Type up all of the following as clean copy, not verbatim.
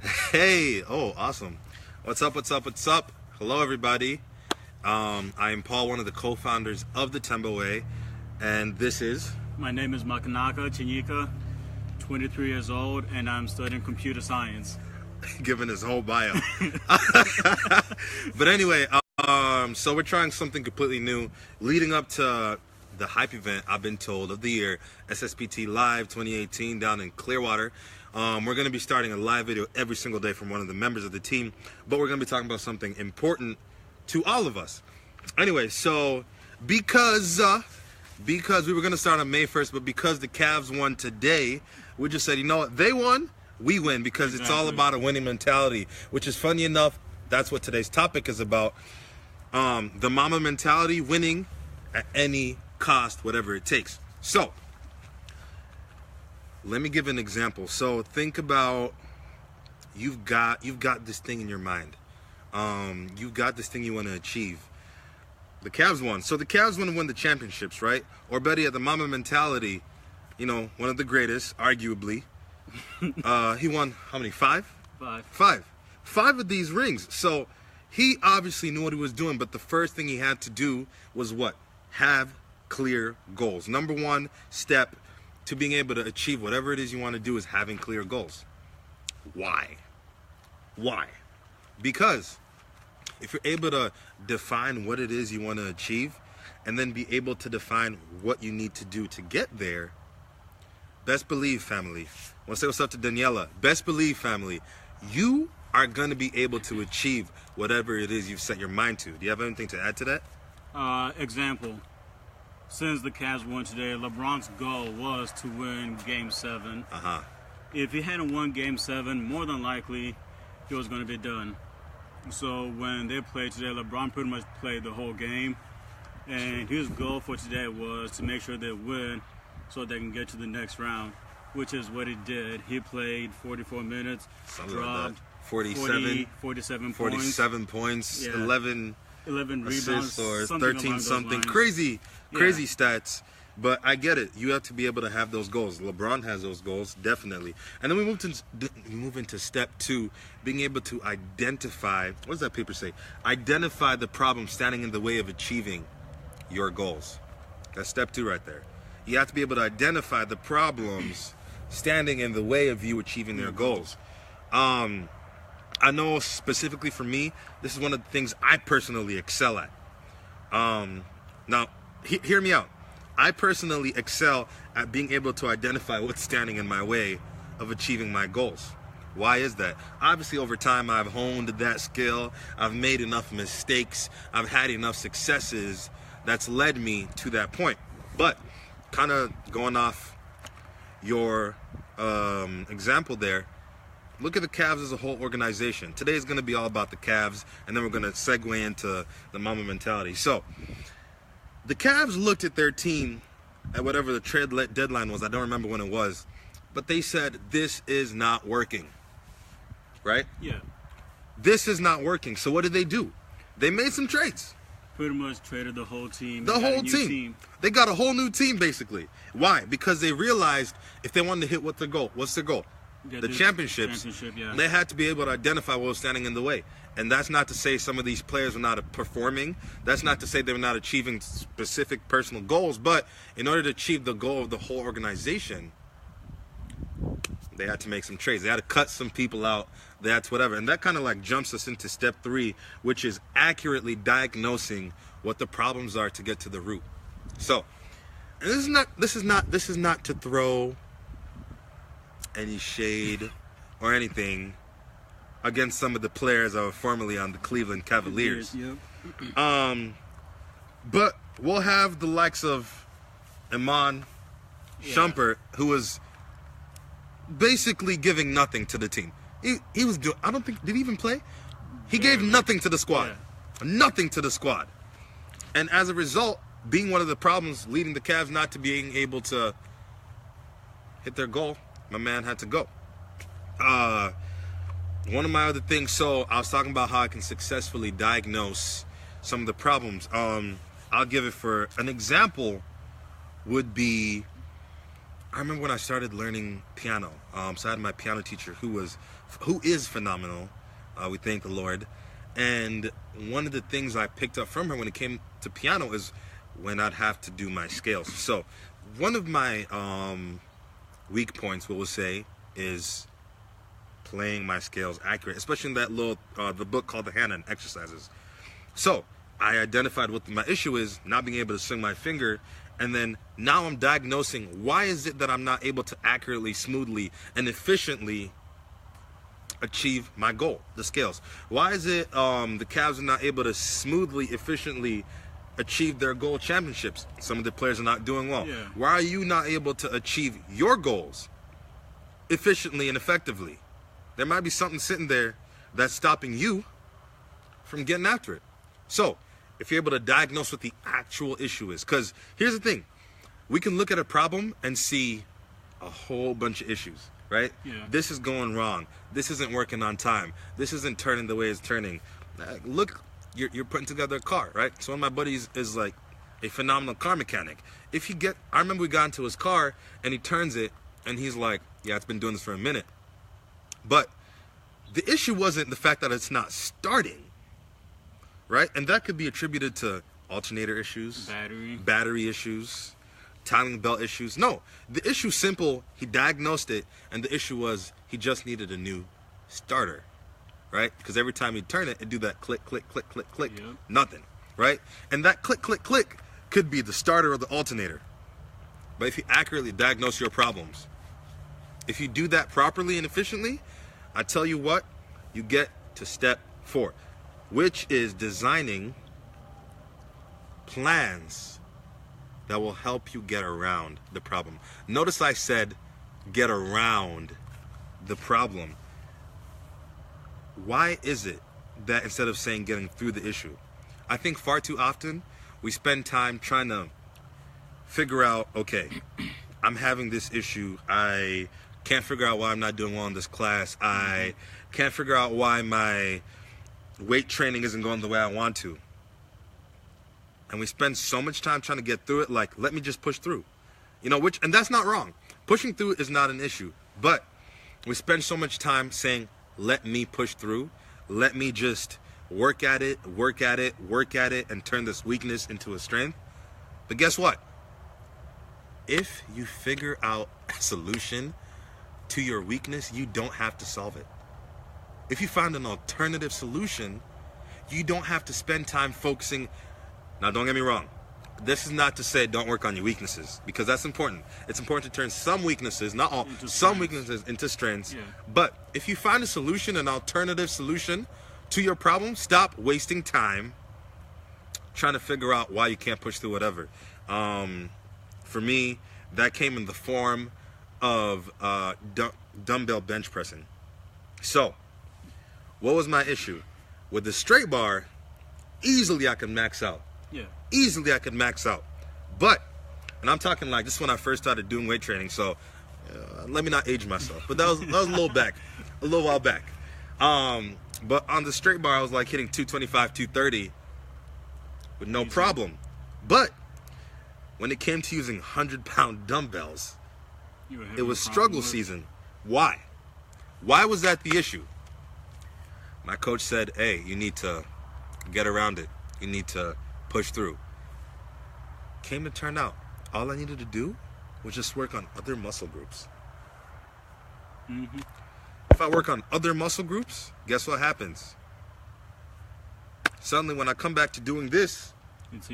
Hey, oh, awesome. What's up, what's up, what's up? Hello, everybody. I am Paul, one of the co-founders of the Temboway, and this is... My name is Makanaka Chinyika, 23 years old, and I'm studying computer science. Given his whole bio. But anyway, so we're trying something completely new. Leading up to the hype event, I've been told, of the year, SSPT Live 2018 down in Clearwater. We're going to be starting a live video every single day from one of the members of the team, but we're going to be talking about something important to all of us. Anyway, so because we were going to start on May 1st, but because the Cavs won today, we just said, you know what, they won, we win, because It's all about a winning mentality, which is funny enough, that's what today's topic is about. The Mamba mentality, winning at any cost, whatever it takes. So, let me give an example. So think about you've got this thing in your mind. You've got this thing you want to achieve. The Cavs won. So the Cavs want to win the championships, right? Or better yet, the Mamba mentality, you know, one of the greatest, arguably. He won how many? Five? Five of these rings. So he obviously knew what he was doing, but the first thing he had to do was what? Have clear goals. Number one step to being able to achieve whatever it is you want to do is having clear goals. Why? Because if you're able to define what it is you want to achieve and then be able to define what you need to do to get there, best believe, family, I want to say what's up to Daniela, best believe, family, you are going to be able to achieve whatever it is you've set your mind to. Do you have anything to add to that? Example. Since the Cavs won today, LeBron's goal was to win Game 7. If he hadn't won Game 7, more than likely, he was going to be done. So when they played today, LeBron pretty much played the whole game. And his goal for today was to make sure they win so they can get to the next round, which is what he did. He played 44 minutes, dropped 47 points, yeah. 11 rebounds, assists or 13 something crazy stats. But I get it, you have to be able to have those goals. LeBron has those goals, definitely. And then we move into step 2, being able to identify, what does that paper say? Identify the problem standing in the way of achieving your goals. That's step 2 right there. You have to be able to identify the problems standing in the way of you achieving their goals. I know specifically for me, this is one of the things I personally excel at. Now, hear me out. I personally excel at being able to identify what's standing in my way of achieving my goals. Why is that? Obviously, over time, I've honed that skill. I've made enough mistakes. I've had enough successes that's led me to that point. But kind of going off your example there, look at the Cavs as a whole organization. Today is going to be all about the Cavs, and then we're going to segue into the Mamba mentality. So, the Cavs looked at their team at whatever the trade deadline was. I don't remember when it was. But they said, this is not working. Right? Yeah. This is not working. So what did they do? They made some trades. Pretty much traded the whole team. The whole team. They got a whole new team, basically. Why? Because they realized if they wanted to hit what's their goal? What's their goal? The championships. Yeah. They had to be able to identify what was standing in the way. And that's not to say some of these players were not performing. That's not to say they were not achieving specific personal goals. But in order to achieve the goal of the whole organization, they had to make some trades. They had to cut some people out. That's whatever. And that kind of like jumps us into step 3, which is accurately diagnosing what the problems are to get to the root. So, and this is not to throw any shade or anything against some of the players that were formerly on the Cleveland Cavaliers. But we'll have the likes of Iman Shumpert, who was basically giving nothing to the team. He was doing, I don't think, did he even play? He gave nothing to the squad. Nothing to the squad. And as a result, being one of the problems leading the Cavs not to being able to hit their goal, my man had to go. One of my other things, so I was talking about how I can successfully diagnose some of the problems. I'll give it for an example would be I remember when I started learning piano. So I had my piano teacher who is phenomenal. We thank the Lord. And one of the things I picked up from her when it came to piano is when I'd have to do my scales. So one of my weak points, we'll say, is playing my scales accurate, especially in that little the book called The Hand and Exercises. So I identified what my issue is, not being able to swing my finger, and then now I'm diagnosing why is it that I'm not able to accurately, smoothly, and efficiently achieve my goal, the scales. Why is it the Cavs are not able to smoothly, efficiently achieve their goal championships? Some of the players are not doing well. Yeah. Why are you not able to achieve your goals efficiently and effectively? There might be something sitting there that's stopping you from getting after it. So if you're able to diagnose what the actual issue is, because here's the thing, we can look at a problem and see a whole bunch of issues, right? Yeah. This is going wrong. This isn't working on time. This isn't turning the way it's turning. Look, you're putting together a car, right? So one of my buddies is like a phenomenal car mechanic. I remember we got into his car and he turns it and he's like, yeah, it's been doing this for a minute. But the issue wasn't the fact that it's not starting, right? And that could be attributed to alternator issues, battery issues, timing belt issues. No, the issue's simple. He diagnosed it, and the issue was he just needed a new starter, right? Because every time he'd turn it, it'd do that click, click, click, click, click, Yep. Nothing, right? And that click, click, click could be the starter or the alternator. But if you accurately diagnose your problems, if you do that properly and efficiently, I tell you what, you get to step 4, which is designing plans that will help you get around the problem. Notice I said get around the problem. Why is it that instead of saying getting through the issue, I think far too often we spend time trying to figure out, okay, I'm having this issue. I can't figure out why I'm not doing well in this class. I can't figure out why my weight training isn't going the way I want to. And we spend so much time trying to get through it, like, let me just push through. And that's not wrong. Pushing through is not an issue. But we spend so much time saying, let me push through. Let me just work at it, and turn this weakness into a strength. But guess what? If you figure out a solution to your weakness, you don't have to solve it. If you find an alternative solution, you don't have to spend time focusing. Now, don't get me wrong. This is not to say don't work on your weaknesses, because that's important. It's important to turn some weaknesses, not all, some weaknesses into strengths. Yeah. But if you find a solution, an alternative solution to your problem, stop wasting time trying to figure out why you can't push through whatever. For me, that came in the form of dumbbell bench pressing. So, what was my issue? With the straight bar, easily I could max out. Yeah. Easily I could max out. But, and I'm talking like this is when I first started doing weight training, so let me not age myself. But that was a little while back. But on the straight bar, I was like hitting 225, 230 with no problem. But when it came to using 100-pound dumbbells, it was struggle season. Why? Why was that the issue? My coach said, hey, you need to get around it. You need to push through. Came to turn out, all I needed to do was just work on other muscle groups. Mm-hmm. If I work on other muscle groups, guess what happens? Suddenly when I come back to doing this,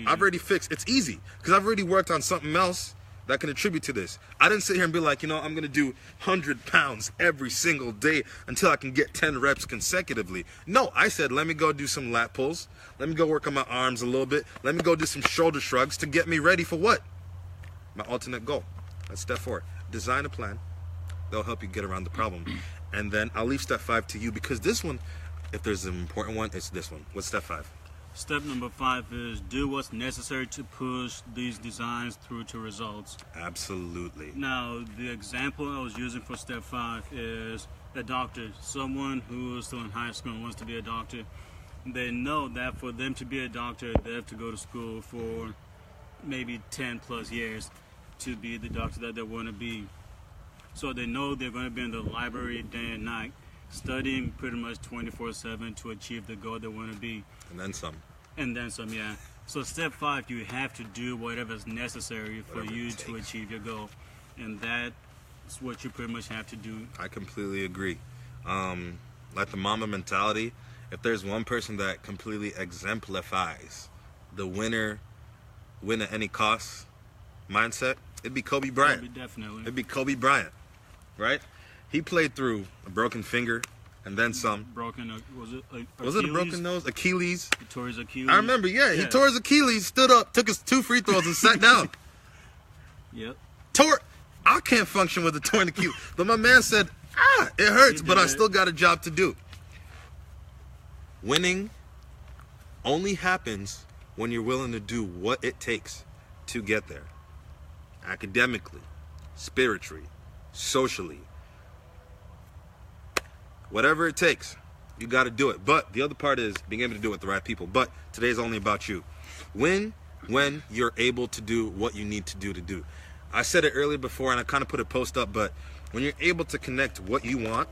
I've already fixed. It's easy because I've already worked on something else that can attribute to this. I didn't sit here and be like, I'm going to do 100 pounds every single day until I can get 10 reps consecutively. No, I said, let me go do some lat pulls. Let me go work on my arms a little bit. Let me go do some shoulder shrugs to get me ready for what? My ultimate goal. That's step 4. Design a plan. That'll help you get around the problem. And then I'll leave step 5 to you because this one, if there's an important one, it's this one. What's step 5? Step number 5 is do what's necessary to push these designs through to results. Absolutely. Now, the example I was using for step 5 is a doctor, someone who is still in high school and wants to be a doctor. They know that for them to be a doctor, they have to go to school for maybe 10 plus years. to be the doctor that they want to be. So they know they're going to be in the library day and night, studying pretty much 24/7 to achieve the goal they want to be. And then some. And then some, yeah. So step 5, you have to do whatever is necessary for you to achieve your goal. And that's what you pretty much have to do. I completely agree. Like the Mamba mentality, if there's one person that completely exemplifies the win at any cost mindset, it'd be Kobe Bryant. Definitely. It'd be Kobe Bryant, right? He played through a broken finger and then some. Was it a broken nose? Achilles. He tore his Achilles. I remember, he tore his Achilles, stood up, took his 2 free throws and sat down. Yep. I can't function with a torn Achilles. But my man said, it hurts, but I still got a job to do. Winning only happens when you're willing to do what it takes to get there. Academically, spiritually, socially. Whatever it takes, you got to do it. But the other part is being able to do it with the right people. But today's only about you. Win when you're able to do what you need to do. I said it earlier before, and I kind of put a post up, but when you're able to connect what you want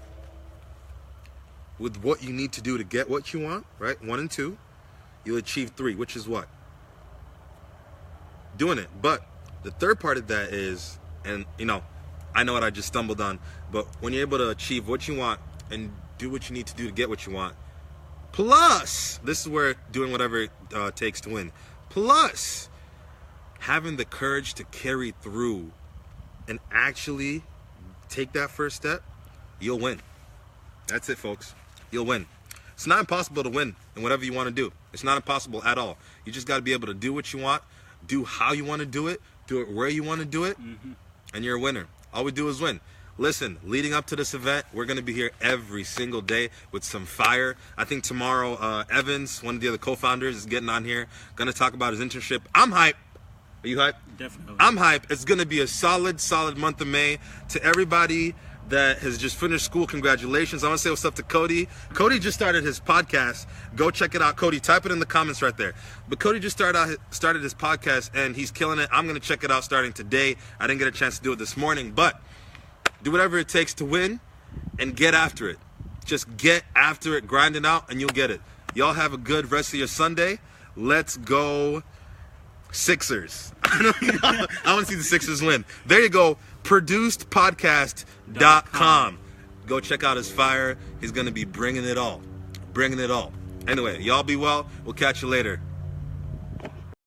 with what you need to do to get what you want, right? 1 and 2, you'll achieve 3, which is what? Doing it. But the third part of that is, and I know what I just stumbled on, but when you're able to achieve what you want and do what you need to do to get what you want, plus, this is where doing whatever it takes to win, plus having the courage to carry through and actually take that first step, you'll win. That's it, folks. You'll win. It's not impossible to win in whatever you want to do. It's not impossible at all. You just got to be able to do what you want, do how you want to do it where you want to do it, and you're a winner. All we do is win. Listen, leading up to this event, we're going to be here every single day with some fire. I think tomorrow, Evans, one of the other co-founders, is getting on here, going to talk about his internship. I'm hyped. Are you hyped? Definitely. I'm hyped. It's going to be a solid month of May. To everybody that has just finished school, congratulations. I want to say what's up to Cody. Cody just started his podcast. Go check it out. Cody, type it in the comments right there. But Cody just started his podcast, and he's killing it. I'm going to check it out starting today. I didn't get a chance to do it this morning, but do whatever it takes to win and get after it. Just get after it, grind it out, and you'll get it. Y'all have a good rest of your Sunday. Let's go Sixers. I want to see the Sixers win. There you go. Producedpodcast.com. Go check out his fire. He's going to be bringing it all. Anyway, y'all be well. We'll catch you later.